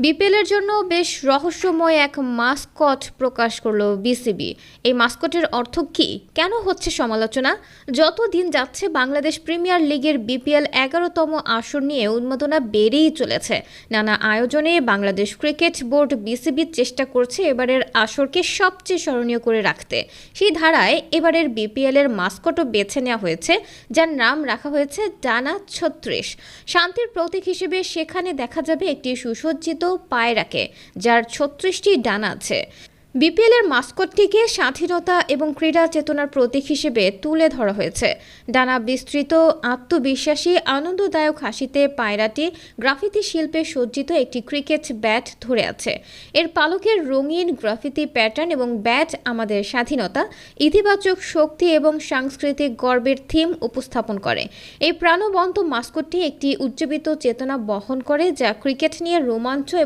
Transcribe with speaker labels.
Speaker 1: বিপিএলের জন্য বেশ রহস্যময় এক মাসকট প্রকাশ করলো বিসিবি। এই মাসকটের অর্থ কী, কেন হচ্ছে সমালোচনা? যত দিন যাচ্ছে বাংলাদেশ প্রিমিয়ার লিগের বিপিএল 11তম আসর নিয়ে উন্মাদনা বেড়েই চলেছে। নানা আয়োজনে বাংলাদেশ ক্রিকেট বোর্ড বিসিবি চেষ্টা করছে এবারের আসরকে সবচেয়ে স্মরণীয় করে রাখতে। সেই ধারায় এবারের বিপিএলের মাসকটও বেছে নেওয়া হয়েছে, যার নাম রাখা হয়েছে ডানা 36। শান্তির প্রতীক হিসেবে সেখানে দেখা যাবে একটি সুসজ্জিত পায়রাকে, যার 36টি ডানা আছে। বিপিএলের মাস্কটটিকে স্বাধীনতা এবং ক্রীড়া চেতনার প্রতীক হিসেবে তুলে ধরা হয়েছে। ডানা বিস্তৃত, আত্মবিশ্বাসী, আনন্দদায়ক হাসিতে পায়রাটি গ্রাফিতি শিল্পে সজ্জিত একটি ক্রিকেট ব্যাট ধরে আছে। এর পালকের রঙিন গ্রাফিতি প্যাটার্ন এবং ব্যাট আমাদের স্বাধীনতা, ইতিবাচক শক্তি এবং সাংস্কৃতিক গর্বের থিম উপস্থাপন করে। এই প্রাণবন্ত মাস্কটটি একটি উজ্জীবিত চেতনা বহন করে, যা ক্রিকেট নিয়ে রোমাঞ্চ